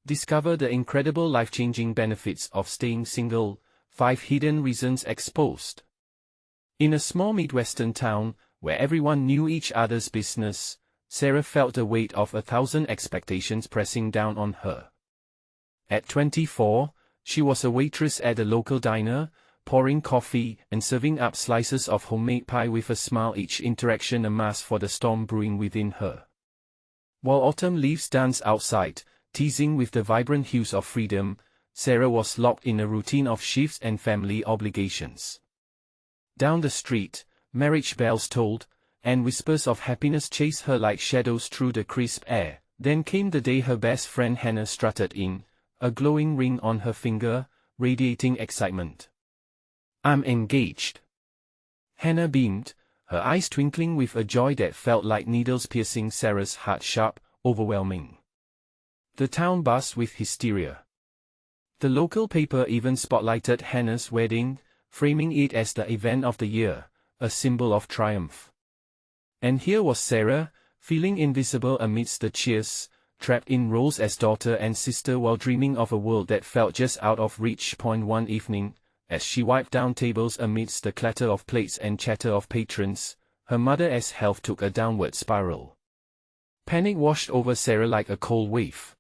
Discover the incredible life-changing benefits of staying single. 5 hidden reasons exposed. In a small Midwestern town, where everyone knew each other's business, Sarah felt the weight of 1,000 expectations pressing down on her. At 24, she was a waitress at a local diner, pouring coffee and serving up slices of homemade pie with a smile, each interaction a mask for the storm brewing within her. While autumn leaves danced outside, teasing with the vibrant hues of freedom, Sarah was locked in a routine of shifts and family obligations. Down the street, marriage bells tolled, and whispers of happiness chased her like shadows through the crisp air. Then came the day her best friend Hannah strutted in, a glowing ring on her finger, radiating excitement. "I'm engaged." Hannah beamed, her eyes twinkling with a joy that felt like needles piercing Sarah's heart, sharp, overwhelming. The town buzzed with hysteria. The local paper even spotlighted Hannah's wedding, framing it as the event of the year, a symbol of triumph. And here was Sarah, feeling invisible amidst the cheers, trapped in roles as daughter and sister while dreaming of a world that felt just out of reach. One evening, as she wiped down tables amidst the clatter of plates and chatter of patrons, her mother's health took a downward spiral. Panic washed over Sarah like a cold wave.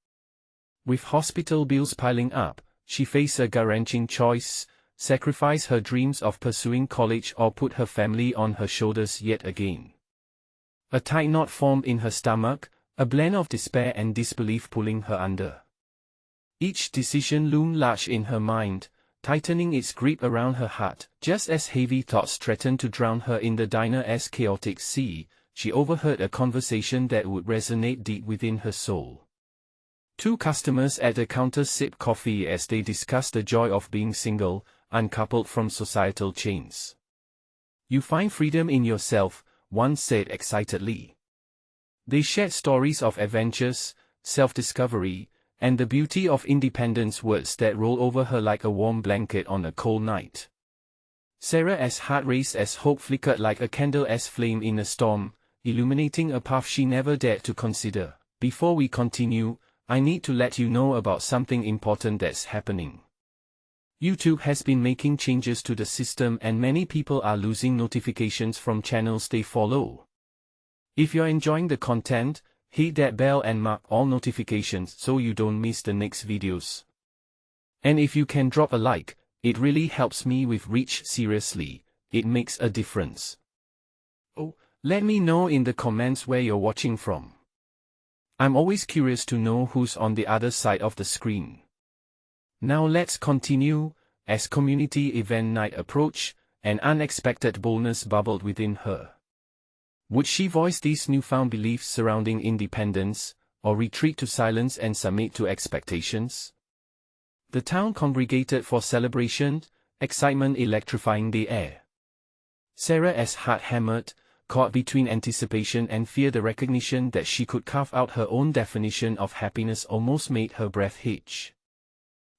With hospital bills piling up, she faced a gut-wrenching choice: sacrifice her dreams of pursuing college or put her family on her shoulders yet again. A tight knot formed in her stomach, a blend of despair and disbelief pulling her under. Each decision loomed large in her mind, tightening its grip around her heart. Just as heavy thoughts threatened to drown her in the diner's chaotic sea, she overheard a conversation that would resonate deep within her soul. 2 customers at the counter sipped coffee as they discussed the joy of being single, uncoupled from societal chains. "You find freedom in yourself," one said excitedly. They shared stories of adventures, self-discovery, and the beauty of independence, words that rolled over her like a warm blanket on a cold night. Sarah's heart raced as hope flickered like a candle's flame in a storm, illuminating a path she never dared to consider. "Before we continue, I need to let you know about something important that's happening. YouTube has been making changes to the system and many people are losing notifications from channels they follow. If you're enjoying the content, hit that bell and mark all notifications so you don't miss the next videos. And if you can drop a like, it really helps me with reach. Seriously, it makes a difference. Oh, let me know in the comments where you're watching from. I'm always curious to know who's on the other side of the screen. Now let's continue. As community event night approached, an unexpected boldness bubbled within her. Would she voice these newfound beliefs surrounding independence, or retreat to silence and submit to expectations? The town congregated for celebration, excitement electrifying the air. Sarah's heart hammered, caught between anticipation and fear. The recognition that she could carve out her own definition of happiness almost made her breath hitch.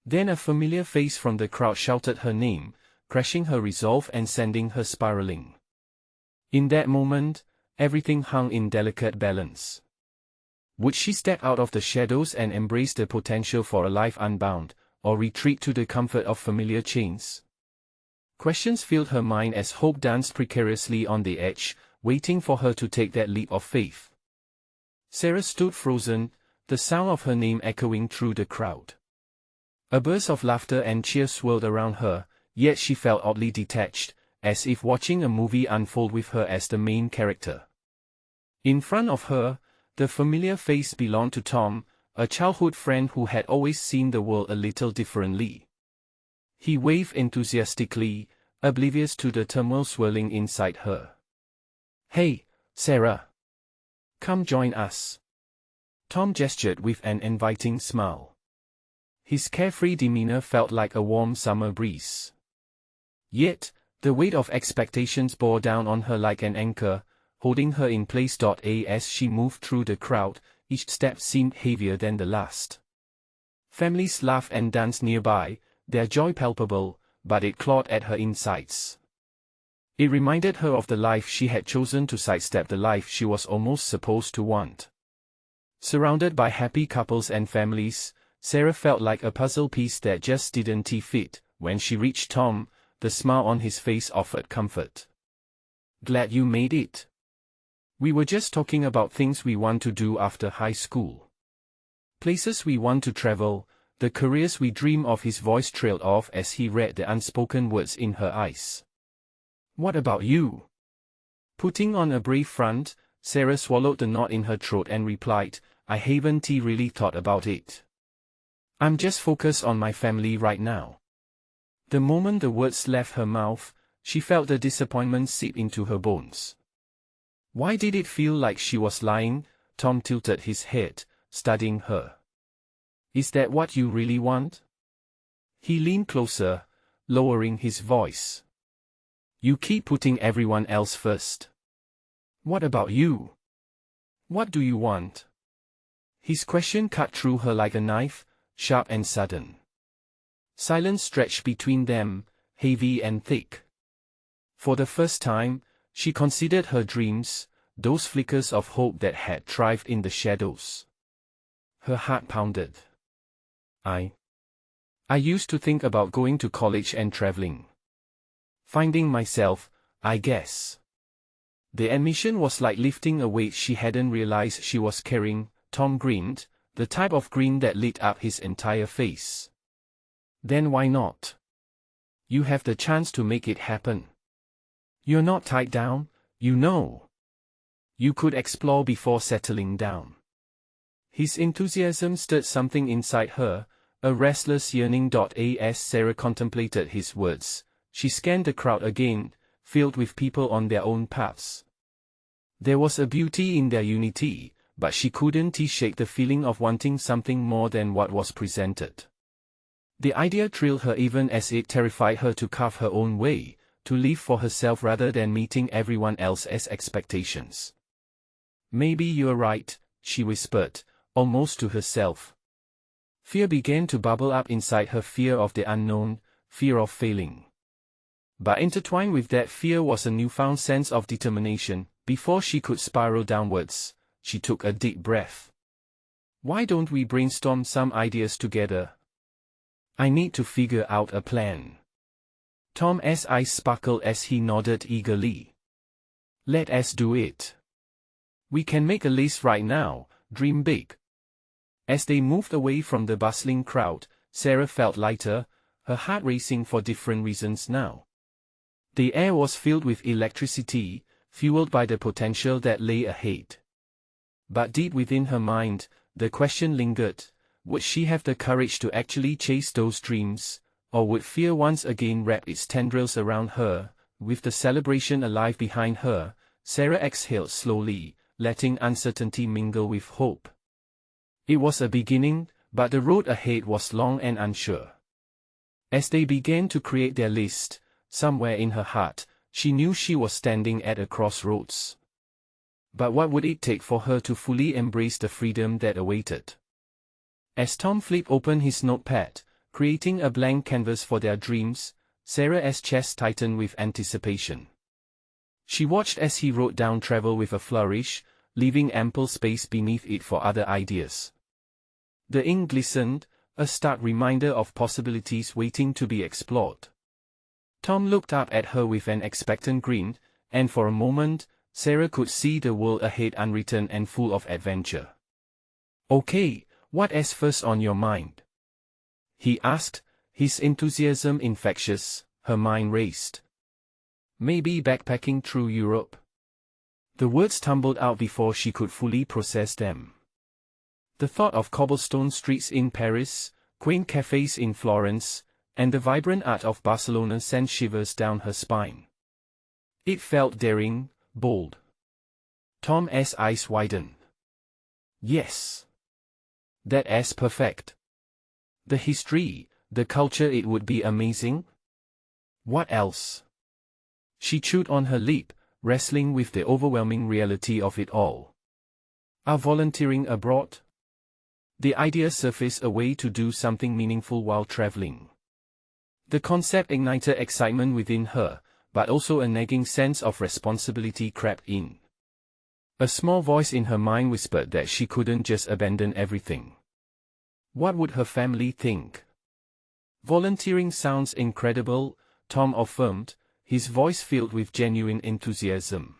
Then a familiar face from the crowd shouted her name, crushing her resolve and sending her spiraling. In that moment, everything hung in delicate balance. Would she step out of the shadows and embrace the potential for a life unbound, or retreat to the comfort of familiar chains? Questions filled her mind as hope danced precariously on the edge, waiting for her to take that leap of faith. Sarah stood frozen, the sound of her name echoing through the crowd. A burst of laughter and cheers swirled around her, yet she felt oddly detached, as if watching a movie unfold with her as the main character. In front of her, the familiar face belonged to Tom, a childhood friend who had always seen the world a little differently. He waved enthusiastically, oblivious to the turmoil swirling inside her. "Hey, Sarah. Come join us." Tom gestured with an inviting smile. His carefree demeanor felt like a warm summer breeze. Yet, the weight of expectations bore down on her like an anchor, holding her in place. As she moved through the crowd, each step seemed heavier than the last. Families laughed and danced nearby, their joy palpable, but it clawed at her insides. It reminded her of the life she had chosen to sidestep, the life she was almost supposed to want. Surrounded by happy couples and families, Sarah felt like a puzzle piece that just didn't fit. When she reached Tom, the smile on his face offered comfort. "Glad you made it. We were just talking about things we want to do after high school. Places we want to travel, the careers we dream of." His voice trailed off as he read the unspoken words in her eyes. "What about you?" Putting on a brave front, Sarah swallowed the knot in her throat and replied, "I haven't really thought about it. I'm just focused on my family right now." The moment the words left her mouth, she felt the disappointment seep into her bones. Why did it feel like she was lying? Tom tilted his head, studying her. "Is that what you really want?" He leaned closer, lowering his voice. "You keep putting everyone else first. What about you? What do you want?" His question cut through her like a knife, sharp and sudden. Silence stretched between them, heavy and thick. For the first time, she considered her dreams, those flickers of hope that had thrived in the shadows. Her heart pounded. I used to think about going to college and traveling. Finding myself, I guess." The admission was like lifting a weight she hadn't realized she was carrying. Tom grinned, the type of grin that lit up his entire face. "Then why not? You have the chance to make it happen. You're not tied down, you know. You could explore before settling down." His enthusiasm stirred something inside her, a restless yearning. As Sarah contemplated his words, she scanned the crowd again, filled with people on their own paths. There was a beauty in their unity, but she couldn't shake the feeling of wanting something more than what was presented. The idea thrilled her even as it terrified her to carve her own way, to live for herself rather than meeting everyone else's expectations. "Maybe you're right," she whispered, almost to herself. Fear began to bubble up inside her, fear of the unknown, fear of failing. But intertwined with that fear was a newfound sense of determination. Before she could spiral downwards, she took a deep breath. "Why don't we brainstorm some ideas together? I need to figure out a plan." Tom's eyes sparkled as he nodded eagerly. "Let us do it. We can make a list right now, dream big." As they moved away from the bustling crowd, Sarah felt lighter, her heart racing for different reasons now. The air was filled with electricity, fueled by the potential that lay ahead. But deep within her mind, the question lingered, would she have the courage to actually chase those dreams, or would fear once again wrap its tendrils around her? With the celebration alive behind her, Sarah exhaled slowly, letting uncertainty mingle with hope. It was a beginning, but the road ahead was long and unsure. As they began to create their list, somewhere in her heart, she knew she was standing at a crossroads. But what would it take for her to fully embrace the freedom that awaited? As Tom flipped open his notepad, creating a blank canvas for their dreams, Sarah's chest tightened with anticipation. She watched as he wrote down travel with a flourish, leaving ample space beneath it for other ideas. The ink glistened, a stark reminder of possibilities waiting to be explored. Tom looked up at her with an expectant grin, and for a moment, Sarah could see the world ahead unwritten and full of adventure. "Okay, what's first on your mind?" he asked, his enthusiasm infectious. Her mind raced. "Maybe backpacking through Europe." The words tumbled out before she could fully process them. The thought of cobblestone streets in Paris, quaint cafes in Florence, and the vibrant art of Barcelona sent shivers down her spine. It felt daring, bold. Tom's eyes widened. Yes. That's perfect. The history, the culture, it would be amazing. What else? She chewed on her lip, wrestling with the overwhelming reality of it all. Are volunteering abroad? The idea surfaced, a way to do something meaningful while traveling. The concept ignited excitement within her, but also a nagging sense of responsibility crept in. A small voice in her mind whispered that she couldn't just abandon everything. What would her family think? Volunteering sounds incredible, Tom affirmed, his voice filled with genuine enthusiasm.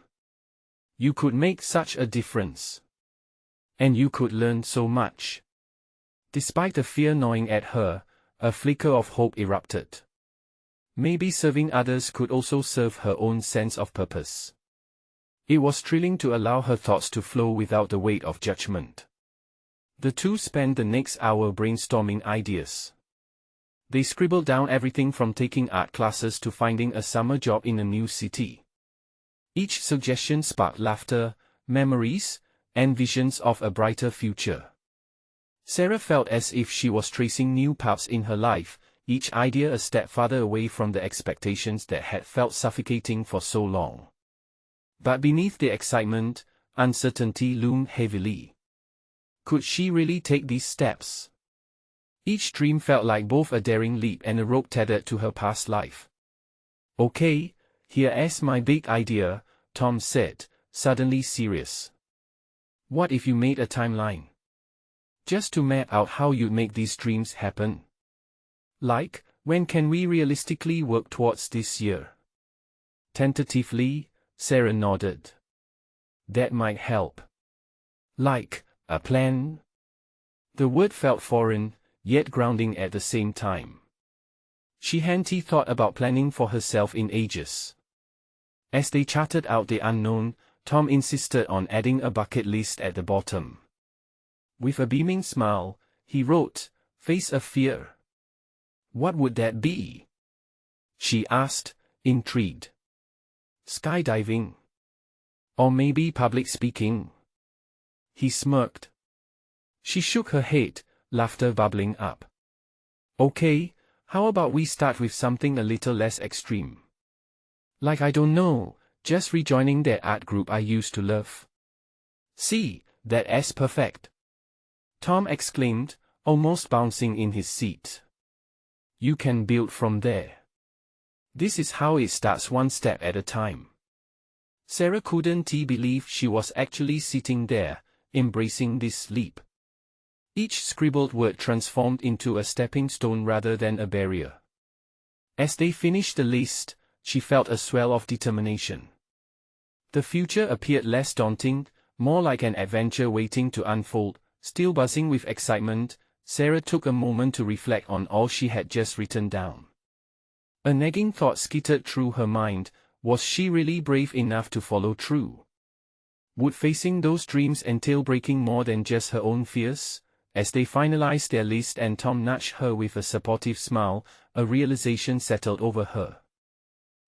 You could make such a difference. And you could learn so much. Despite the fear gnawing at her, a flicker of hope erupted. Maybe serving others could also serve her own sense of purpose. It was thrilling to allow her thoughts to flow without the weight of judgment. The two spent the next hour brainstorming ideas. They scribbled down everything from taking art classes to finding a summer job in a new city. Each suggestion sparked laughter, memories, and visions of a brighter future. Sarah felt as if she was tracing new paths in her life, each idea a step farther away from the expectations that had felt suffocating for so long. But beneath the excitement, uncertainty loomed heavily. Could she really take these steps? Each dream felt like both a daring leap and a rope tethered to her past life. Okay, here's my big idea, Tom said, suddenly serious. What if you made a timeline? Just to map out how you'd make these dreams happen. Like, when can we realistically work towards this year? Tentatively, Sarah nodded. That might help. Like, a plan? The word felt foreign, yet grounding at the same time. She hadn't thought about planning for herself in ages. As they charted out the unknown, Tom insisted on adding a bucket list at the bottom. With a beaming smile, he wrote, "Face of fear." What would that be? She asked, intrigued. Skydiving? Or maybe public speaking? He smirked. She shook her head, laughter bubbling up. Okay, how about we start with something a little less extreme? Like, I don't know, just rejoining that art group I used to love. See, that's perfect. Tom exclaimed, almost bouncing in his seat. You can build from there. This is how it starts, one step at a time. Sarah couldn't believe she was actually sitting there, embracing this leap. Each scribbled word transformed into a stepping stone rather than a barrier. As they finished the list, she felt a swell of determination. The future appeared less daunting, more like an adventure waiting to unfold. Still buzzing with excitement, Sarah took a moment to reflect on all she had just written down. A nagging thought skittered through her mind: was she really brave enough to follow through? Would facing those dreams entail breaking more than just her own fears? As they finalized their list and Tom nudged her with a supportive smile, a realization settled over her.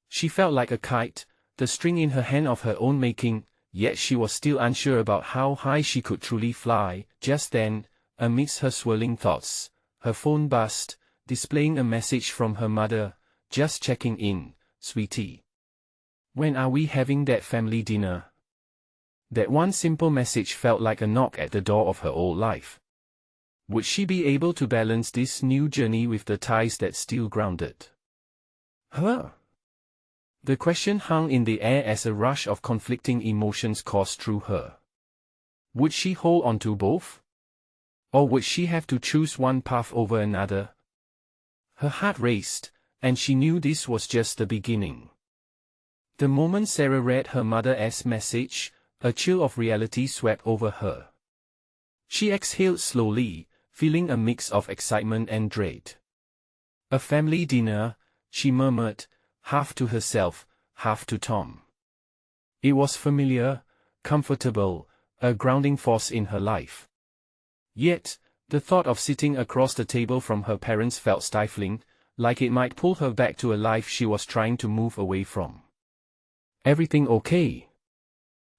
She felt like a kite, the string in her hand of her own making, yet she was still unsure about how high she could truly fly. Just then, amidst her swirling thoughts, her phone buzzed, displaying a message from her mother. Just checking in, sweetie. When are we having that family dinner? That one simple message felt like a knock at the door of her old life. Would she be able to balance this new journey with the ties that still grounded her? The question hung in the air as a rush of conflicting emotions coursed through her. Would she hold on to both? Or would she have to choose one path over another? Her heart raced, and she knew this was just the beginning. The moment Sarah read her mother's message, a chill of reality swept over her. She exhaled slowly, feeling a mix of excitement and dread. A family dinner, she murmured, half to herself, half to Tom. It was familiar, comfortable, a grounding force in her life. Yet, the thought of sitting across the table from her parents felt stifling, like it might pull her back to a life she was trying to move away from. Everything okay?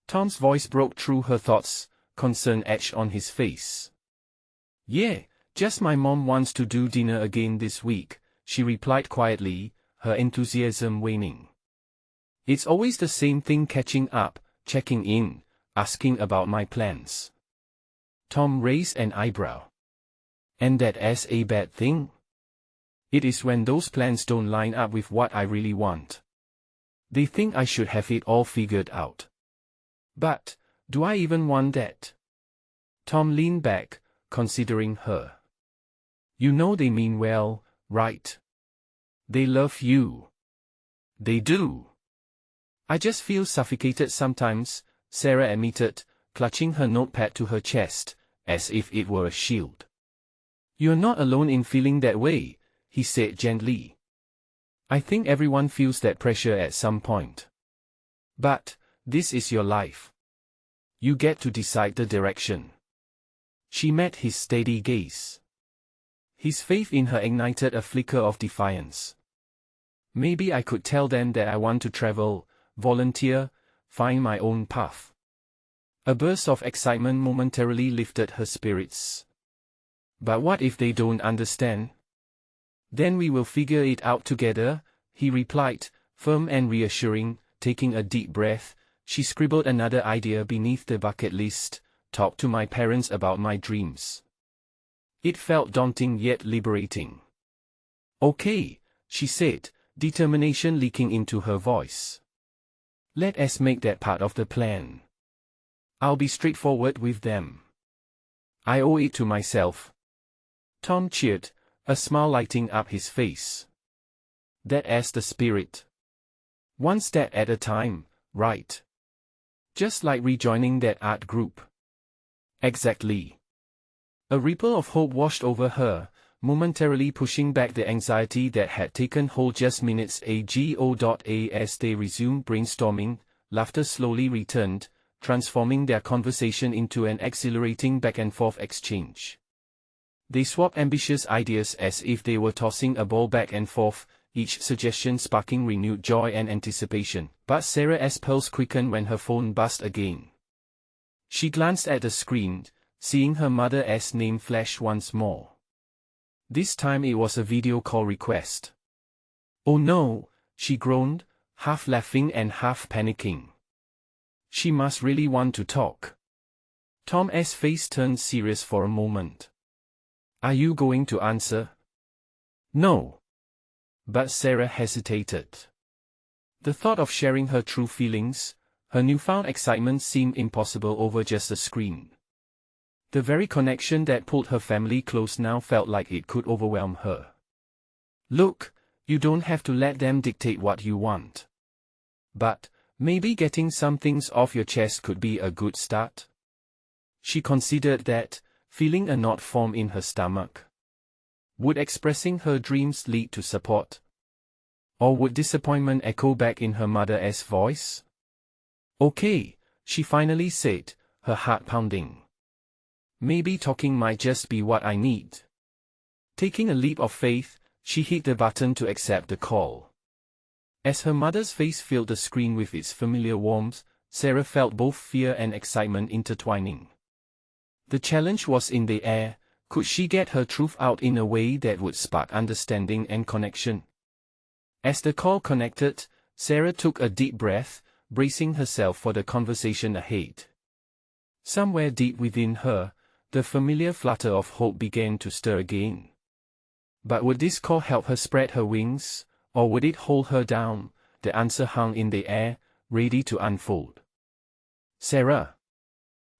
Tom's voice broke through her thoughts, concern etched on his face. Yeah, just my mom wants to do dinner again this week, she replied quietly, her enthusiasm waning. It's always the same thing, catching up, checking in, asking about my plans. Tom raised an eyebrow. And that's a bad thing? It is when those plans don't line up with what I really want. They think I should have it all figured out. But, do I even want that? Tom leaned back, considering her. You know they mean well, right? They love you. They do. I just feel suffocated sometimes, Sarah admitted, clutching her notepad to her chest, as if it were a shield. You're not alone in feeling that way, he said gently. I think everyone feels that pressure at some point. But, this is your life. You get to decide the direction. She met his steady gaze. His faith in her ignited a flicker of defiance. Maybe I could tell them that I want to travel, volunteer, find my own path. A burst of excitement momentarily lifted her spirits. But what if they don't understand? Then we will figure it out together, he replied, firm and reassuring. Taking a deep breath, she scribbled another idea beneath the bucket list: talk to my parents about my dreams. It felt daunting yet liberating. Okay, she said, determination leaking into her voice. Let us make that part of the plan. I'll be straightforward with them. I owe it to myself. Tom cheered, a smile lighting up his face. That's the spirit. One step at a time, right? Just like rejoining that art group. Exactly. A ripple of hope washed over her, momentarily pushing back the anxiety that had taken hold just minutes ago. As they resumed brainstorming, laughter slowly returned, transforming their conversation into an exhilarating back-and-forth exchange. They swapped ambitious ideas as if they were tossing a ball back and forth, each suggestion sparking renewed joy and anticipation. But Sarah's pulse quickened when her phone buzzed again. She glanced at the screen, seeing her mother's name flash once more. This time it was a video call request. Oh no, she groaned, half laughing and half panicking. She must really want to talk. Tom's face turned serious for a moment. Are you going to answer? No. But Sarah hesitated. The thought of sharing her true feelings, her newfound excitement seemed impossible over just a screen. The very connection that pulled her family close now felt like it could overwhelm her. Look, you don't have to let them dictate what you want. But, maybe getting some things off your chest could be a good start? She considered that, feeling a knot form in her stomach. Would expressing her dreams lead to support? Or would disappointment echo back in her mother's voice? Okay, she finally said, her heart pounding. Maybe talking might just be what I need. Taking a leap of faith, she hit the button to accept the call. As her mother's face filled the screen with its familiar warmth, Sarah felt both fear and excitement intertwining. The challenge was in the air. Could she get her truth out in a way that would spark understanding and connection? As the call connected, Sarah took a deep breath, bracing herself for the conversation ahead. Somewhere deep within her, the familiar flutter of hope began to stir again. But would this call help her spread her wings, or would it hold her down? The answer hung in the air, ready to unfold. Sarah.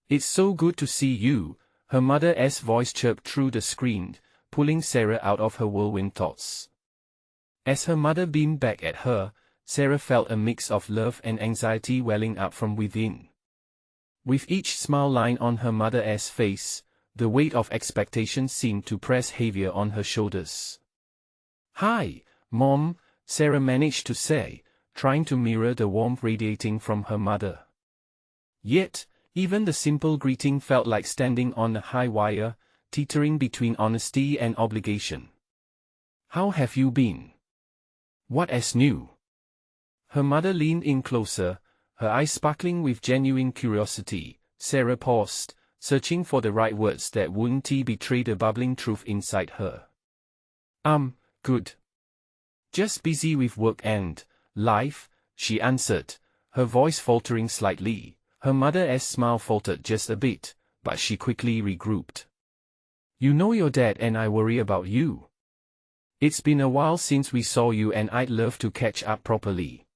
It's so good to see you, her mother's voice chirped through the screen, pulling Sarah out of her whirlwind thoughts. As her mother beamed back at her, Sarah felt a mix of love and anxiety welling up from within. With each smile line on her mother's face, the weight of expectation seemed to press heavier on her shoulders. Hi, Mom, Sarah managed to say, trying to mirror the warmth radiating from her mother. Yet, even the simple greeting felt like standing on a high wire, teetering between honesty and obligation. How have you been? What is new? Her mother leaned in closer, her eyes sparkling with genuine curiosity. Sarah paused, searching for the right words that wouldn't betray the bubbling truth inside her. Good. Just busy with work and life, she answered, her voice faltering slightly. Her mother's smile faltered just a bit, but she quickly regrouped. You know your dad and I worry about you. It's been a while since we saw you and I'd love to catch up properly.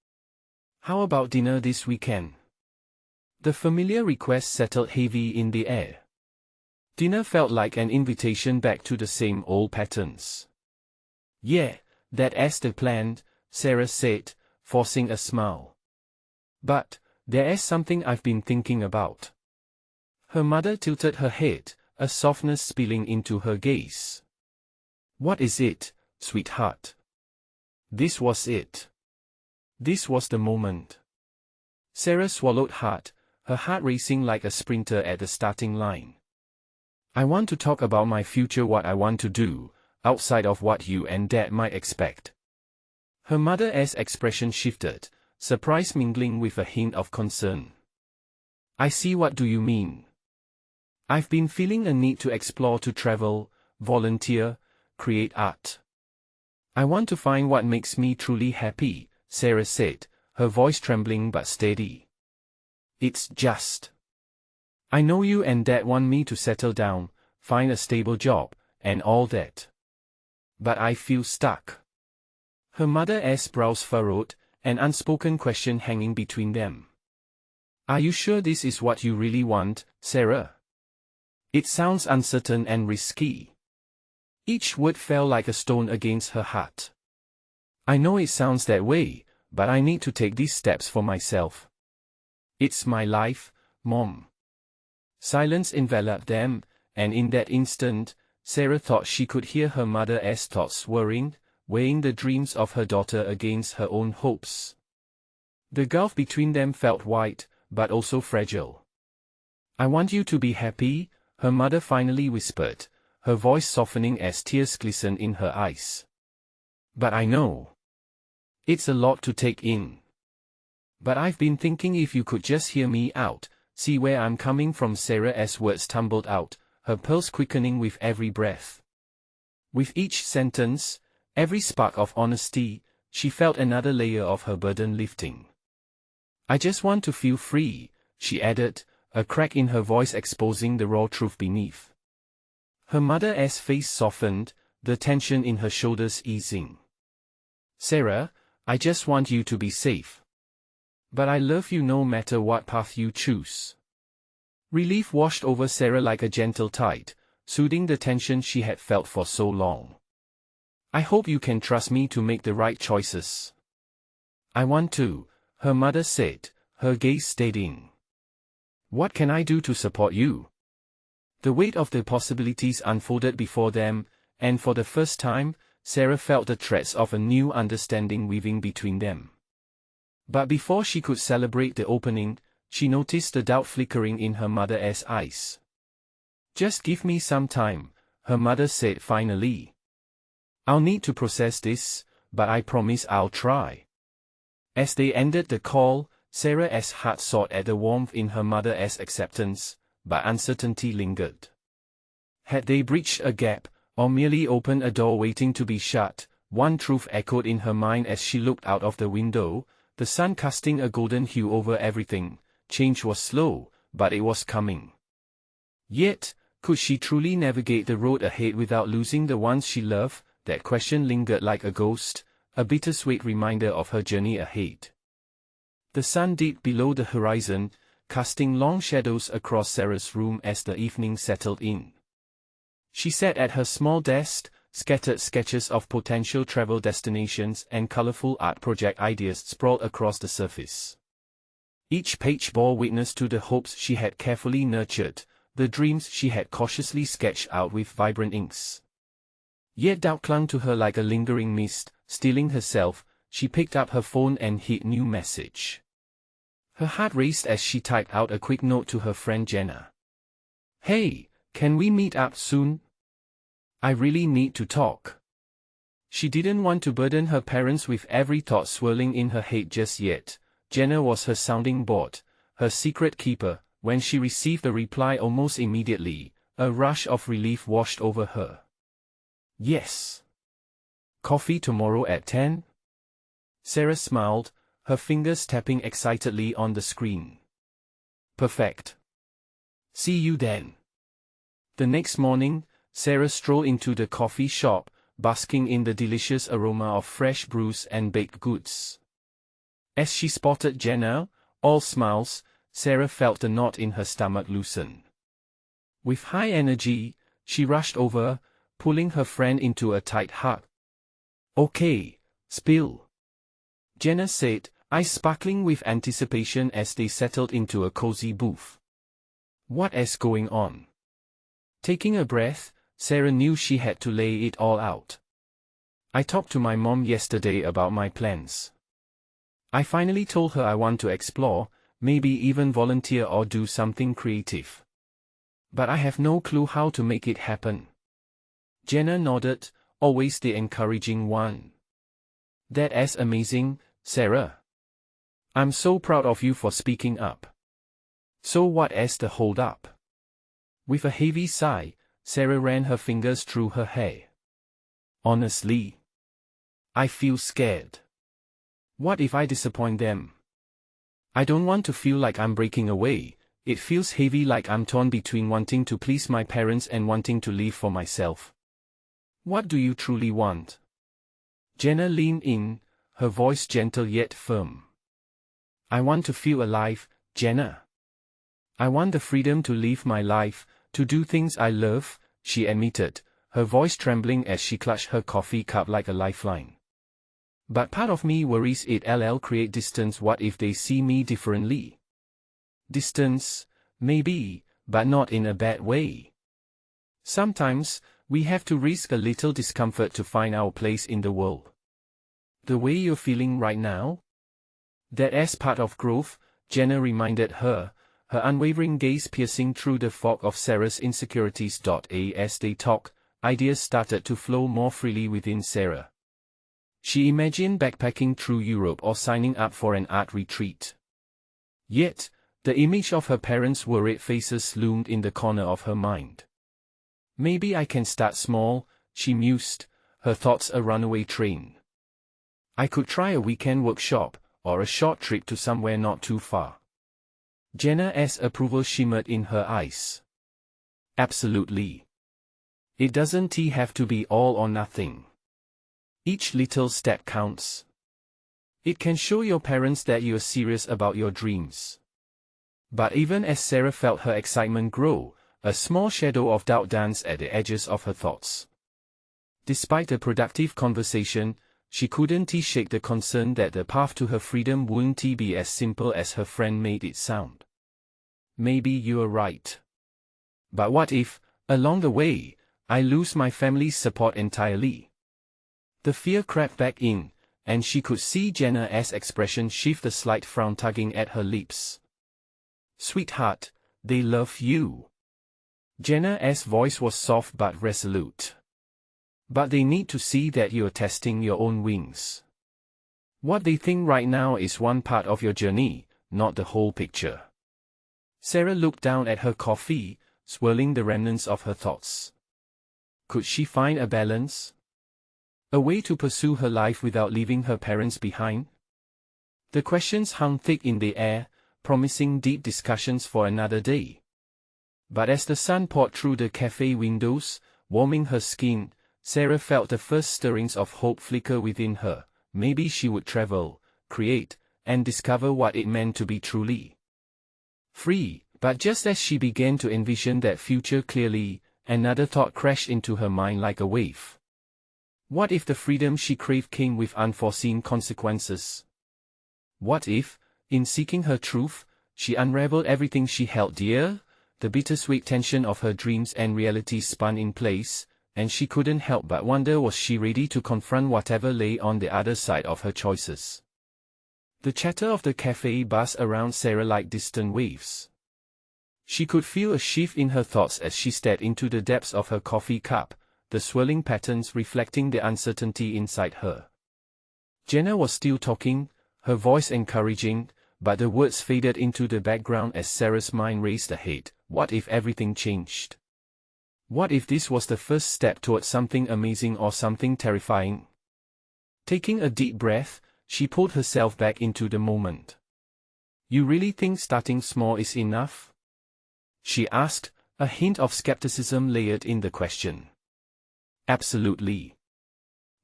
How about dinner this weekend? The familiar request settled heavy in the air. Dinner felt like an invitation back to the same old patterns. Yeah, that as they planned, Sarah said, forcing a smile. But, there is something I've been thinking about. Her mother tilted her head, a softness spilling into her gaze. What is it, sweetheart? This was it. This was the moment. Sarah swallowed hard, her heart racing like a sprinter at the starting line. I want to talk about my future, what I want to do, outside of what you and Dad might expect. Her mother's expression shifted, surprise mingling with a hint of concern. I see, what do you mean? I've been feeling a need to explore, to travel, volunteer, create art. I want to find what makes me truly happy, Sarah said, her voice trembling but steady. It's just. I know you and Dad want me to settle down, find a stable job, and all that. But I feel stuck. Her mother's brows furrowed, an unspoken question hanging between them. Are you sure this is what you really want, Sarah? It sounds uncertain and risky. Each word fell like a stone against her heart. I know it sounds that way, but I need to take these steps for myself. It's my life, Mom. Silence enveloped them, and in that instant, Sarah thought she could hear her mother's thoughts swirling, weighing the dreams of her daughter against her own hopes. The gulf between them felt wide, but also fragile. I want you to be happy, her mother finally whispered, her voice softening as tears glistened in her eyes. But I know. It's a lot to take in. But I've been thinking, if you could just hear me out, see where I'm coming from. Sarah's words tumbled out, her pulse quickening with every breath. With each sentence, every spark of honesty, she felt another layer of her burden lifting. I just want to feel free, she added, a crack in her voice exposing the raw truth beneath. Her mother's face softened, the tension in her shoulders easing. Sarah, I just want you to be safe. But I love you no matter what path you choose. Relief washed over Sarah like a gentle tide, soothing the tension she had felt for so long. I hope you can trust me to make the right choices. I want to, her mother said, her gaze steadying. What can I do to support you? The weight of the possibilities unfolded before them, and for the first time, Sarah felt the threads of a new understanding weaving between them. But before she could celebrate the opening, she noticed the doubt flickering in her mother's eyes. Just give me some time, her mother said finally. I'll need to process this, but I promise I'll try. As they ended the call, Sarah's heart sought at the warmth in her mother's acceptance, but uncertainty lingered. Had they breached a gap, or merely opened a door waiting to be shut? One truth echoed in her mind as she looked out of the window, the sun casting a golden hue over everything. Change was slow, but it was coming. Yet, could she truly navigate the road ahead without losing the ones she loved? That question lingered like a ghost, a bittersweet reminder of her journey ahead. The sun dipped below the horizon, casting long shadows across Sarah's room as the evening settled in. She sat at her small desk, scattered sketches of potential travel destinations and colorful art project ideas sprawled across the surface. Each page bore witness to the hopes she had carefully nurtured, the dreams she had cautiously sketched out with vibrant inks. Yet doubt clung to her like a lingering mist. Steeling herself, she picked up her phone and hit new message. Her heart raced as she typed out a quick note to her friend Jenna. Hey, can we meet up soon? I really need to talk. She didn't want to burden her parents with every thought swirling in her head just yet. Jenna was her sounding board, her secret keeper. When she received the reply almost immediately, a rush of relief washed over her. Yes. Coffee tomorrow at 10? Sarah smiled, her fingers tapping excitedly on the screen. Perfect. See you then. The next morning, Sarah strolled into the coffee shop, basking in the delicious aroma of fresh brews and baked goods. As she spotted Jenna, all smiles, Sarah felt the knot in her stomach loosen. With high energy, she rushed over, pulling her friend into a tight hug. "Okay, spill," Jenna said, eyes sparkling with anticipation as they settled into a cozy booth. "What is going on?" Taking a breath, Sarah knew she had to lay it all out. "I talked to my mom yesterday about my plans. I finally told her I want to explore, maybe even volunteer or do something creative. But I have no clue how to make it happen." Jenna nodded, always the encouraging one. "That is amazing, Sarah. I'm so proud of you for speaking up. So what is the hold-up?" With a heavy sigh, Sarah ran her fingers through her hair. "Honestly, I feel scared. What if I disappoint them? I don't want to feel like I'm breaking away. It feels heavy, like I'm torn between wanting to please my parents and wanting to live for myself." "What do you truly want?" Jenna leaned in, her voice gentle yet firm. "I want to feel alive, Jenna. I want the freedom to live my life, to do things I love," she admitted, her voice trembling as she clutched her coffee cup like a lifeline. "But part of me worries it'll create distance. What if they see me differently?" "Distance, maybe, but not in a bad way. Sometimes, we have to risk a little discomfort to find our place in the world. The way you're feeling right now? That is part of growth," Jenna reminded her, her unwavering gaze piercing through the fog of Sarah's insecurities. As they talked, ideas started to flow more freely within Sarah. She imagined backpacking through Europe or signing up for an art retreat. Yet, the image of her parents' worried faces loomed in the corner of her mind. "Maybe I can start small," she mused, her thoughts a runaway train. "I could try a weekend workshop, or a short trip to somewhere not too far." Jenna's approval shimmered in her eyes. "Absolutely. It doesn't have to be all or nothing. Each little step counts. It can show your parents that you're serious about your dreams." But even as Sarah felt her excitement grow, a small shadow of doubt danced at the edges of her thoughts. Despite a productive conversation, she couldn't shake the concern that the path to her freedom wouldn't be as simple as her friend made it sound. "Maybe you're right. But what if, along the way, I lose my family's support entirely?" The fear crept back in, and she could see Jenna's expression shift, a slight frown tugging at her lips. "Sweetheart, they love you." Jenna's voice was soft but resolute. "But they need to see that you're testing your own wings. What they think right now is one part of your journey, not the whole picture." Sarah looked down at her coffee, swirling the remnants of her thoughts. Could she find a balance? A way to pursue her life without leaving her parents behind? The questions hung thick in the air, promising deep discussions for another day. But as the sun poured through the cafe windows, warming her skin, Sarah felt the first stirrings of hope flicker within her. Maybe she would travel, create, and discover what it meant to be truly free. But just as she began to envision that future clearly, another thought crashed into her mind like a wave. What if the freedom she craved came with unforeseen consequences? What if, in seeking her truth, she unraveled everything she held dear? The bittersweet tension of her dreams and reality spun in place, and she couldn't help but wonder, was she ready to confront whatever lay on the other side of her choices? The chatter of the cafe buzzed around Sarah like distant waves. She could feel a shift in her thoughts as she stared into the depths of her coffee cup, the swirling patterns reflecting the uncertainty inside her. Jenna was still talking, her voice encouraging, but the words faded into the background as Sarah's mind raced ahead. What if everything changed? What if this was the first step toward something amazing or something terrifying? Taking a deep breath, she pulled herself back into the moment. "You really think starting small is enough?" she asked, a hint of skepticism layered in the question. "Absolutely.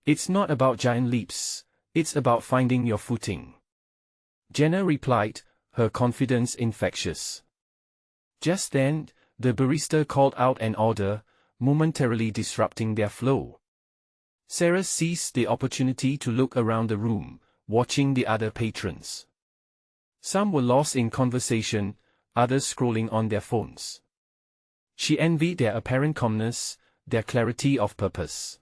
It's not about giant leaps, it's about finding your footing," Jenna replied, her confidence infectious. Just then, The barista called out an order, momentarily disrupting their flow. Sarah seized the opportunity to look around the room, watching the other patrons. Some were lost in conversation, others scrolling on their phones. She envied their apparent calmness, their clarity of purpose.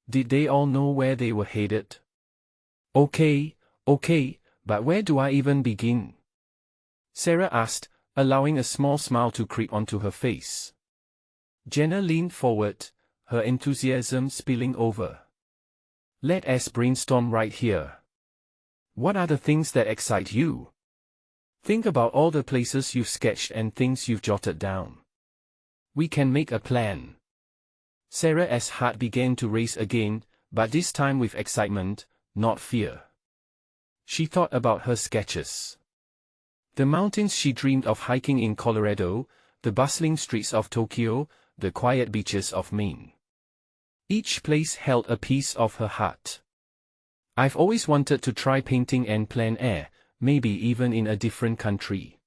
Did they all know where they were headed? Okay, but where do I even begin? Sarah asked, allowing a small smile to creep onto her face. Jenna leaned forward, her enthusiasm spilling over. Let us brainstorm right here. What are the things that excite you? Think about all the places you've sketched and things you've jotted down. We can make a plan. Sarah's heart began to race again, but this time with excitement, not fear. She thought about her sketches. The mountains she dreamed of hiking in Colorado, the bustling streets of Tokyo, the quiet beaches of Maine. Each place held a piece of her heart. I've always wanted to try painting en plein air, maybe even in a different country.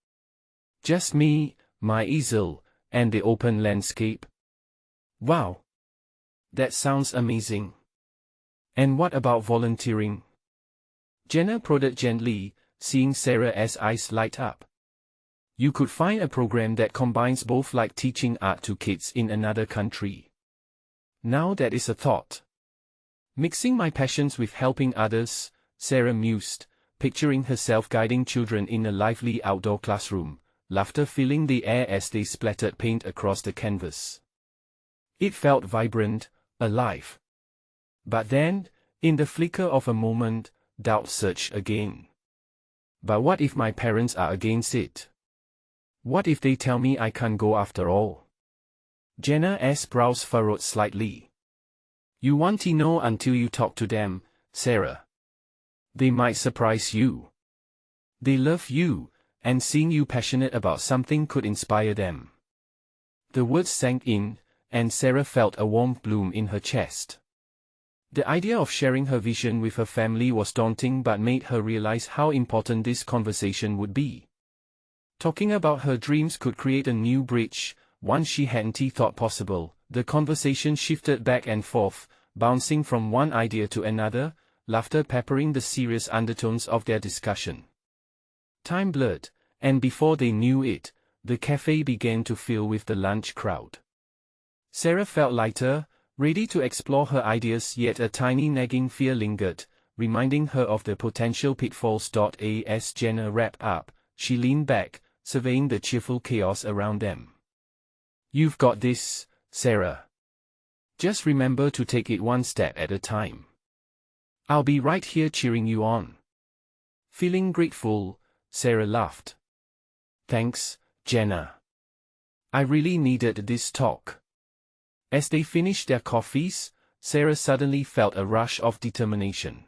Just me, my easel, and the open landscape. Wow! That sounds amazing. And what about volunteering? Jenna prodded gently, seeing Sarah's eyes light up. You could find a program that combines both, like teaching art to kids in another country. Now that is a thought. Mixing my passions with helping others, Sarah mused, picturing herself guiding children in a lively outdoor classroom, laughter filling the air as they splattered paint across the canvas. It felt vibrant, alive. But then, in the flicker of a moment, doubt surged again. But what if my parents are against it? What if they tell me I can't go after all? Jenna's brows furrowed slightly. You won't know until you talk to them, Sarah. They might surprise you. They love you, and seeing you passionate about something could inspire them. The words sank in, and Sarah felt a warm bloom in her chest. The idea of sharing her vision with her family was daunting, but made her realize how important this conversation would be. Talking about her dreams could create a new bridge, one she hadn't thought possible. The conversation shifted back and forth, bouncing from one idea to another, laughter peppering the serious undertones of their discussion. Time blurred, and before they knew it, the cafe began to fill with the lunch crowd. Sarah felt lighter, ready to explore her ideas, yet a tiny nagging fear lingered, reminding her of the potential pitfalls. As Jenna wrapped up, she leaned back, surveying the cheerful chaos around them. You've got this, Sarah. Just remember to take it one step at a time. I'll be right here cheering you on. Feeling grateful, Sarah laughed. Thanks, Jenna. I really needed this talk. As they finished their coffees, Sarah suddenly felt a rush of determination.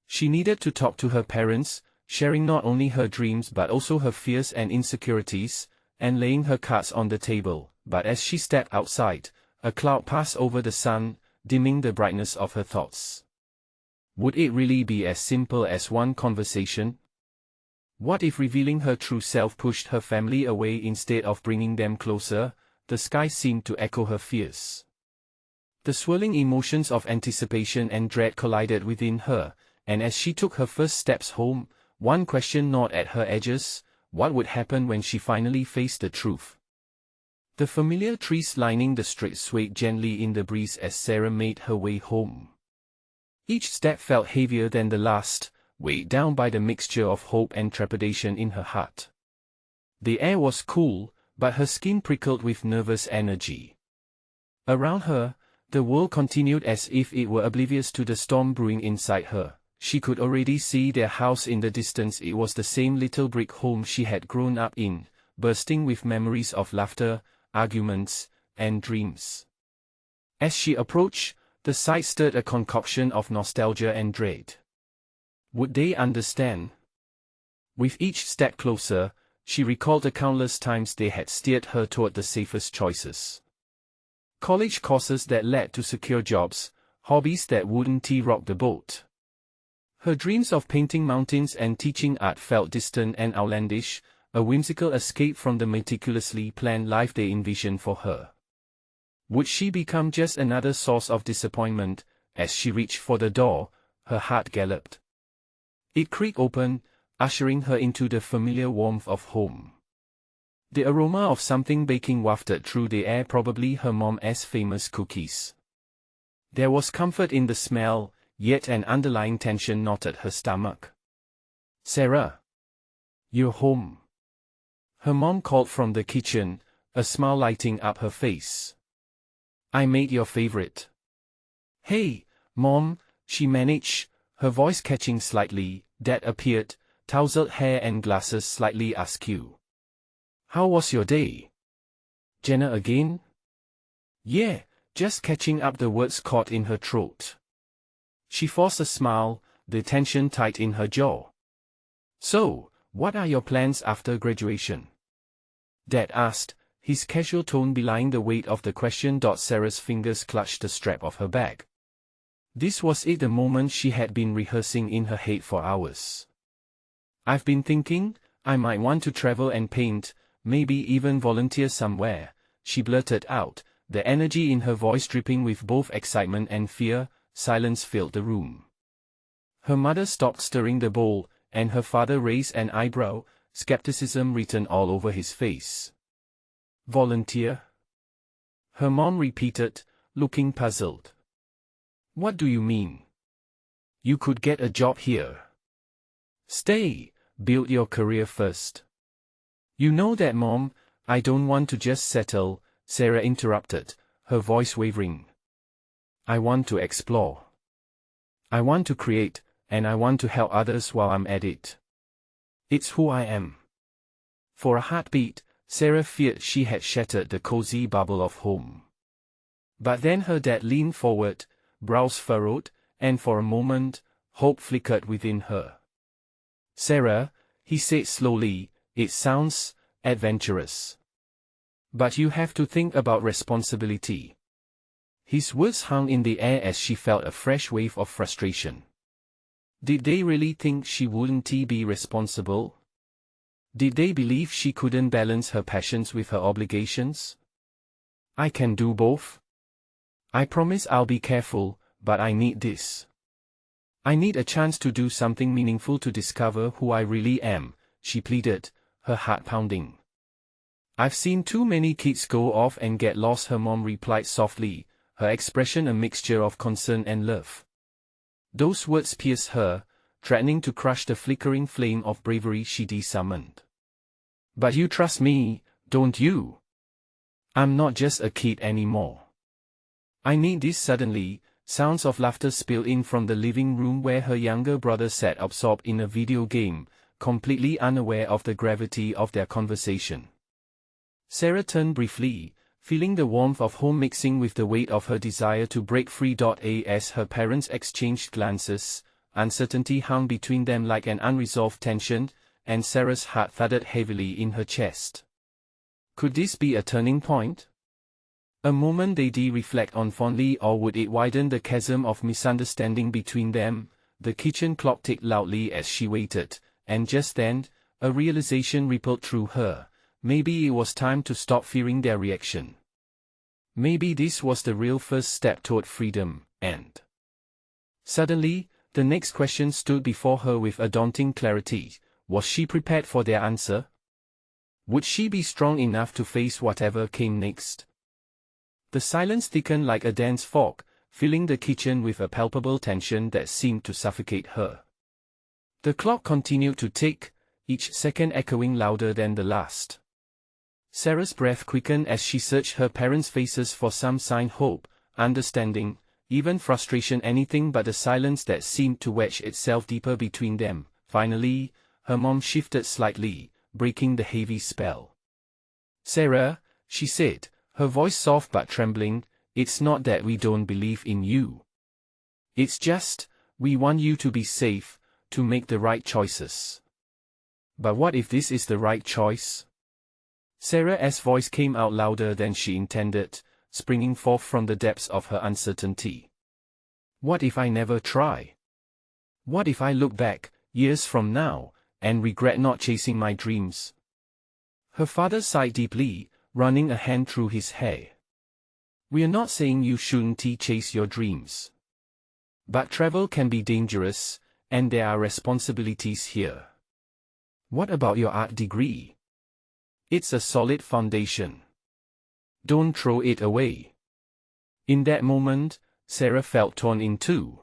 She needed to talk to her parents, sharing not only her dreams but also her fears and insecurities, and laying her cards on the table. But as she stepped outside, a cloud passed over the sun, dimming the brightness of her thoughts. Would it really be as simple as one conversation? What if revealing her true self pushed her family away instead of bringing them closer? The sky seemed to echo her fears. The swirling emotions of anticipation and dread collided within her, and as she took her first steps home, one question gnawed at her edges: what would happen when she finally faced the truth? The familiar trees lining the street swayed gently in the breeze as Sarah made her way home. Each step felt heavier than the last, weighed down by the mixture of hope and trepidation in her heart. The air was cool, but her skin prickled with nervous energy. Around her, the world continued as if it were oblivious to the storm brewing inside her. She could already see their house in the distance. It was the same little brick home she had grown up in, bursting with memories of laughter, arguments, and dreams. As she approached, the sight stirred a concoction of nostalgia and dread. Would they understand? With each step closer, she recalled the countless times they had steered her toward the safest choices. College courses that led to secure jobs, hobbies that wouldn't rock the boat. Her dreams of painting mountains and teaching art felt distant and outlandish, a whimsical escape from the meticulously planned life they envisioned for her. Would she become just another source of disappointment? As she reached for the door, her heart galloped. It creaked open, ushering her into the familiar warmth of home. The aroma of something baking wafted through the air, probably her mom's famous cookies. There was comfort in the smell, yet an underlying tension knotted her stomach. "Sarah, you're home," her mom called from the kitchen, a smile lighting up her face. "I made your favorite." "Hey, Mom," she managed, her voice catching slightly. Dad appeared, tousled hair and glasses slightly askew. "How was your day?" "Jenna again?" "Yeah, just catching up." The words caught in her throat. She forced a smile, the tension tight in her jaw. "So, what are your plans after graduation?" Dad asked, his casual tone belying the weight of the question. Sarah's fingers clutched the strap of her bag. This was it, the moment she had been rehearsing in her head for hours. "I've been thinking, I might want to travel and paint, maybe even volunteer somewhere," she blurted out, the energy in her voice dripping with both excitement and fear. Silence filled the room. Her mother stopped stirring the bowl, and her father raised an eyebrow, skepticism written all over his face. "Volunteer?" her mom repeated, looking puzzled. "What do you mean?" "You could get a job here. Stay, build your career first." "You know that, Mom, I don't want to just settle," Sarah interrupted, her voice wavering. "I want to explore. I want to create, and I want to help others while I'm at it. It's who I am." For a heartbeat, Sarah feared she had shattered the cozy bubble of home. But then her dad leaned forward, brows furrowed, and for a moment, hope flickered within her. "Sarah," he said slowly, "it sounds adventurous. But you have to think about responsibility." His words hung in the air as she felt a fresh wave of frustration. Did they really think she wouldn't be responsible? Did they believe she couldn't balance her passions with her obligations? "I can do both. I promise I'll be careful, but I need this. I need a chance to do something meaningful, to discover who I really am," she pleaded, her heart pounding. "I've seen too many kids go off and get lost," her mom replied softly, her expression a mixture of concern and love. Those words pierced her, threatening to crush the flickering flame of bravery she'd summoned. "But you trust me, don't you? I'm not just a kid anymore. I need this." Suddenly, sounds of laughter spilled in from the living room where her younger brother sat absorbed in a video game, completely unaware of the gravity of their conversation. Sarah turned briefly, feeling the warmth of home mixing with the weight of her desire to break free. As her parents exchanged glances, uncertainty hung between them like an unresolved tension, and Sarah's heart thudded heavily in her chest. Could this be a turning point? A moment they'd reflect on fondly, or would it widen the chasm of misunderstanding between them? The kitchen clock ticked loudly as she waited, and just then, a realization rippled through her. Maybe it was time to stop fearing their reaction. Maybe this was the real first step toward freedom, and... Suddenly, the next question stood before her with a daunting clarity. Was she prepared for their answer? Would she be strong enough to face whatever came next? The silence thickened like a dense fog, filling the kitchen with a palpable tension that seemed to suffocate her. The clock continued to tick, each second echoing louder than the last. Sarah's breath quickened as she searched her parents' faces for some sign, hope, understanding, even frustration, anything but the silence that seemed to wedge itself deeper between them. Finally, her mom shifted slightly, breaking the heavy spell. "Sarah," she said, her voice soft but trembling, "it's not that we don't believe in you. It's just, we want you to be safe, to make the right choices." "But what if this is the right choice?" Sarah's voice came out louder than she intended, springing forth from the depths of her uncertainty. "What if I never try? What if I look back, years from now, and regret not chasing my dreams?" Her father sighed deeply, running a hand through his hair. "We're not saying you shouldn't chase your dreams. But travel can be dangerous, and there are responsibilities here. What about your art degree? It's a solid foundation. Don't throw it away." In that moment, Sarah felt torn in two.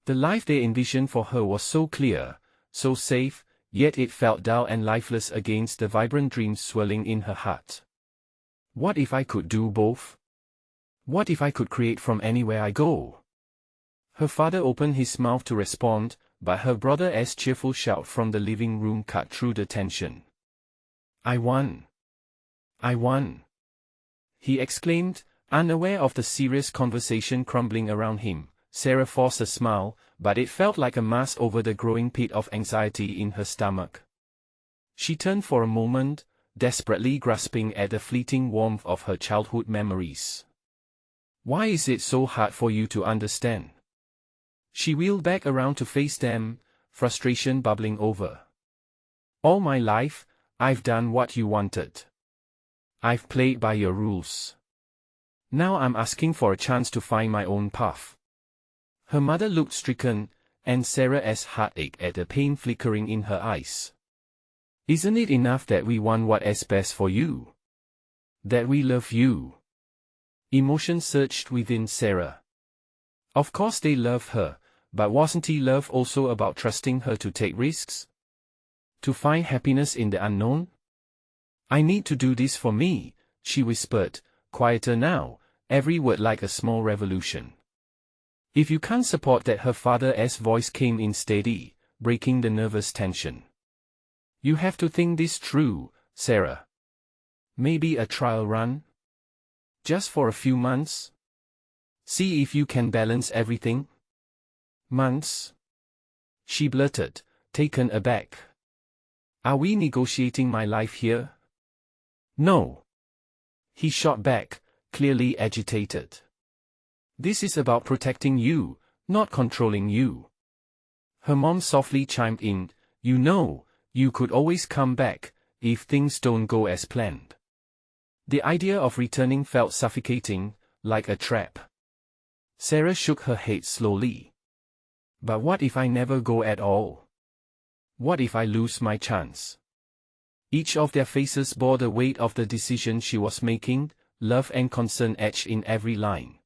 The life they envisioned for her was so clear, so safe, yet it felt dull and lifeless against the vibrant dreams swirling in her heart. What if I could do both? What if I could create from anywhere I go? Her father opened his mouth to respond, but her brother's cheerful shout from the living room cut through the tension. "I won! I won!" he exclaimed, unaware of the serious conversation crumbling around him. Sarah forced a smile, but it felt like a mask over the growing pit of anxiety in her stomach. She turned for a moment, desperately grasping at the fleeting warmth of her childhood memories. "Why is it so hard for you to understand?" She wheeled back around to face them, frustration bubbling over. "All my life, I've done what you wanted. I've played by your rules. Now I'm asking for a chance to find my own path." Her mother looked stricken, and Sarah's heart ached at the pain flickering in her eyes. "Isn't it enough that we want what's best for you? That we love you?" Emotion surged within Sarah. Of course they loved her, but wasn't love also about trusting her to take risks? To find happiness in the unknown? "I need to do this for me," she whispered, quieter now, every word like a small revolution. "If you can't support that," her father's voice came in steady, breaking the nervous tension. "You have to think this through, Sarah. Maybe a trial run? Just for a few months? See if you can balance everything." "Months?" she blurted, taken aback. "Are we negotiating my life here?" "No," he shot back, clearly agitated. "This is about protecting you, not controlling you." Her mom softly chimed in, "You know, you could always come back, if things don't go as planned." The idea of returning felt suffocating, like a trap. Sarah shook her head slowly. "But what if I never go at all? What if I lose my chance?" Each of their faces bore the weight of the decision she was making, love and concern etched in every line.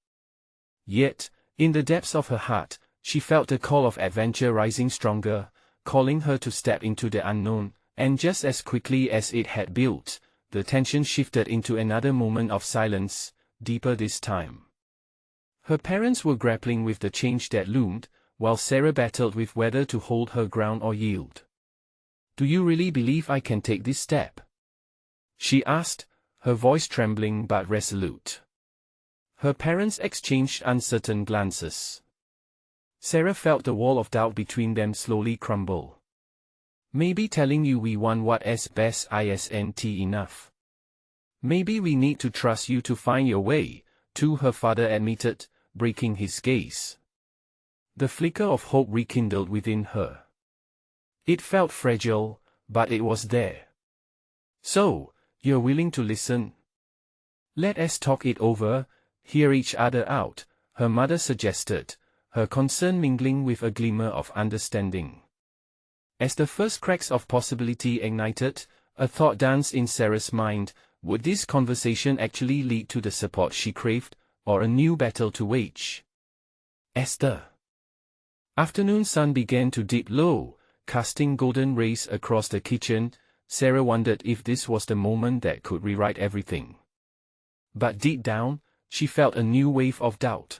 Yet, in the depths of her heart, she felt the call of adventure rising stronger, calling her to step into the unknown, and just as quickly as it had built, the tension shifted into another moment of silence, deeper this time. Her parents were grappling with the change that loomed, while Sarah battled with whether to hold her ground or yield. "Do you really believe I can take this step?" she asked, her voice trembling but resolute. Her parents exchanged uncertain glances. Sarah felt the wall of doubt between them slowly crumble. "Maybe telling you we want what's best isn't enough. Maybe we need to trust you to find your way, too," her father admitted, breaking his gaze. The flicker of hope rekindled within her. It felt fragile, but it was there. "So, you're willing to listen? Let us talk it over, hear each other out," her mother suggested, her concern mingling with a glimmer of understanding. As the first cracks of possibility ignited, a thought danced in Sarah's mind: would this conversation actually lead to the support she craved, or a new battle to wage? As the afternoon sun began to dip low, casting golden rays across the kitchen, Sarah wondered if this was the moment that could rewrite everything. But deep down, she felt a new wave of doubt.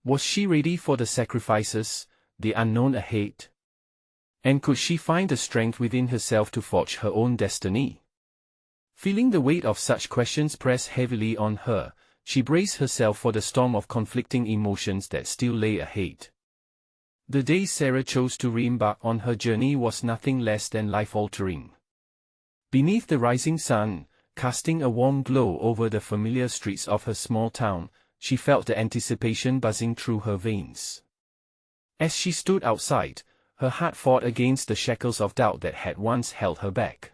Was she ready for the sacrifices, the unknown ahead? And could she find the strength within herself to forge her own destiny? Feeling the weight of such questions press heavily on her, she braced herself for the storm of conflicting emotions that still lay ahead. The day Sarah chose to re-embark on her journey was nothing less than life-altering. Beneath the rising sun, casting a warm glow over the familiar streets of her small town, she felt the anticipation buzzing through her veins. As she stood outside, her heart fought against the shackles of doubt that had once held her back.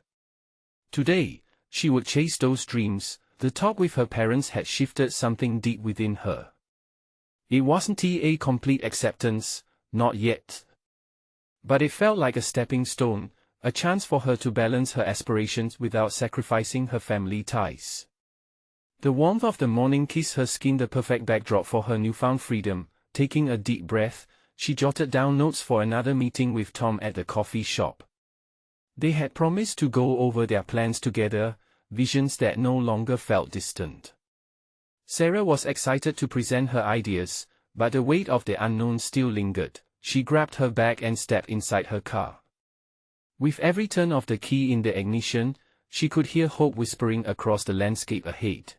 Today, she would chase those dreams. The talk with her parents had shifted something deep within her. It wasn't a complete acceptance, not yet. But it felt like a stepping stone, a chance for her to balance her aspirations without sacrificing her family ties. The warmth of the morning kissed her skin, the perfect backdrop for her newfound freedom. Taking a deep breath, she jotted down notes for another meeting with Tom at the coffee shop. They had promised to go over their plans together, visions that no longer felt distant. Sarah was excited to present her ideas, but the weight of the unknown still lingered. She grabbed her bag and stepped inside her car. With every turn of the key in the ignition, she could hear hope whispering across the landscape ahead.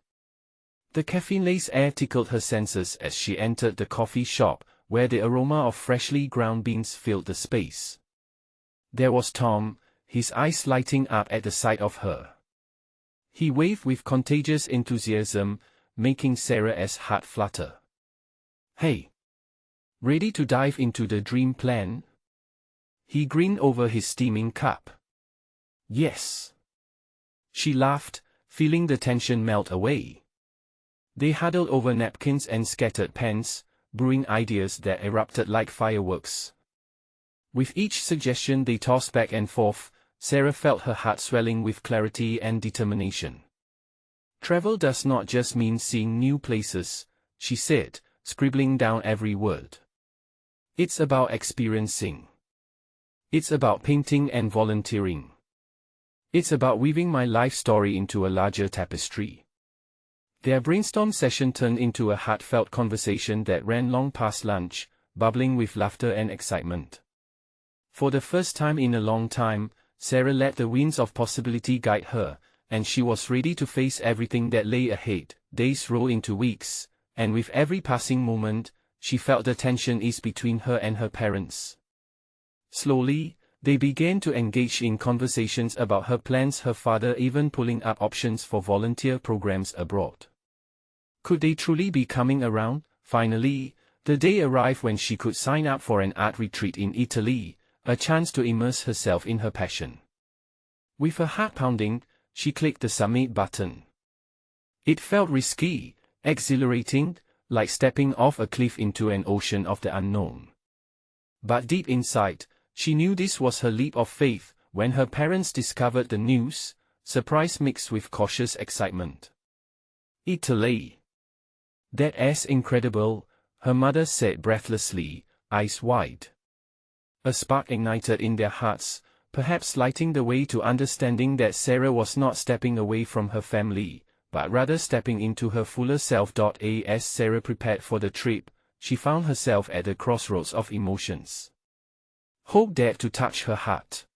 The caffeine-laced air tickled her senses as she entered the coffee shop, where the aroma of freshly ground beans filled the space. There was Tom, his eyes lighting up at the sight of her. He waved with contagious enthusiasm, making Sarah's heart flutter. "Hey! Ready to dive into the dream plan?" He grinned over his steaming cup. "Yes." She laughed, feeling the tension melt away. They huddled over napkins and scattered pens, brewing ideas that erupted like fireworks. With each suggestion they tossed back and forth, Sarah felt her heart swelling with clarity and determination. "Travel does not just mean seeing new places," she said, scribbling down every word. "It's about experiencing. It's about painting and volunteering. It's about weaving my life story into a larger tapestry." Their brainstorm session turned into a heartfelt conversation that ran long past lunch, bubbling with laughter and excitement. For the first time in a long time, Sarah let the winds of possibility guide her, and she was ready to face everything that lay ahead. Days rolled into weeks, and with every passing moment, she felt the tension ease between her and her parents. Slowly, they began to engage in conversations about her plans, her father even pulling up options for volunteer programs abroad. Could they truly be coming around? Finally, the day arrived when she could sign up for an art retreat in Italy, a chance to immerse herself in her passion. With her heart pounding, she clicked the submit button. It felt risky, exhilarating, like stepping off a cliff into an ocean of the unknown. But deep inside, she knew this was her leap of faith. When her parents discovered the news, surprise mixed with cautious excitement. "Italy. That's incredible," her mother said breathlessly, eyes wide. A spark ignited in their hearts, perhaps lighting the way to understanding that Sarah was not stepping away from her family, but rather stepping into her fuller self. As Sarah prepared for the trip, she found herself at the crossroads of emotions. Hope dared to touch her heart.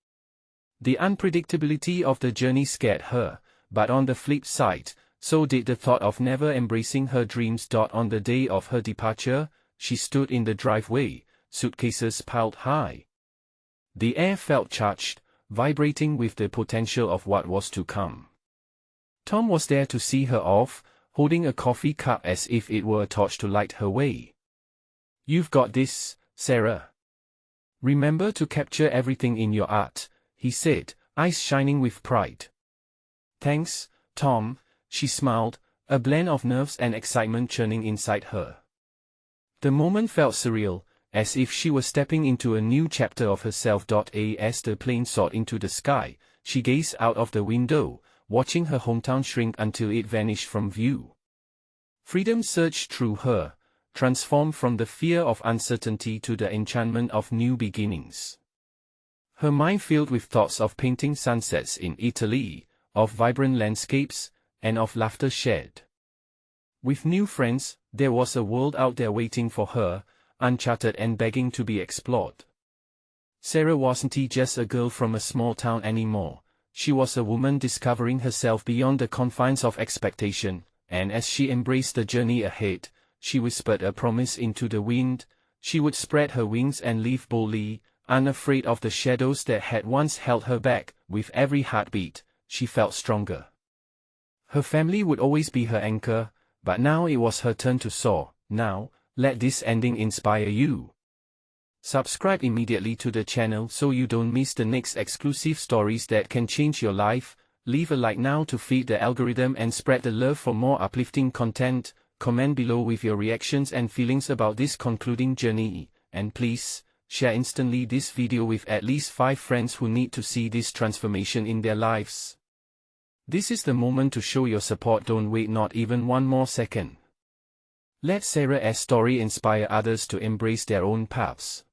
The unpredictability of the journey scared her, but on the flip side, so did the thought of never embracing her dreams. On the day of her departure, she stood in the driveway, suitcases piled high. The air felt charged, vibrating with the potential of what was to come. Tom was there to see her off, holding a coffee cup as if it were a torch to light her way. "You've got this, Sarah. Remember to capture everything in your art," he said, eyes shining with pride. "Thanks, Tom," she smiled, a blend of nerves and excitement churning inside her. The moment felt surreal, as if she was stepping into a new chapter of herself. As the plane soared into the sky, she gazed out of the window, watching her hometown shrink until it vanished from view. Freedom surged through her, transformed from the fear of uncertainty to the enchantment of new beginnings. Her mind filled with thoughts of painting sunsets in Italy, of vibrant landscapes, and of laughter shared. With new friends, there was a world out there waiting for her, uncharted and begging to be explored. Sarah wasn't just a girl from a small town anymore. She was a woman discovering herself beyond the confines of expectation, and as she embraced the journey ahead, she whispered a promise into the wind. She would spread her wings and leave boldly, unafraid of the shadows that had once held her back. With every heartbeat, she felt stronger. Her family would always be her anchor, but now it was her turn to soar. Now, let this ending inspire you. Subscribe immediately to the channel so you don't miss the next exclusive stories that can change your life. Leave a like now to feed the algorithm and spread the love for more uplifting content. Comment below with your reactions and feelings about this concluding journey, and please, share instantly this video with at least 5 friends who need to see this transformation in their lives. This is the moment to show your support. Don't wait not even one more second. Let Sarah's story inspire others to embrace their own paths.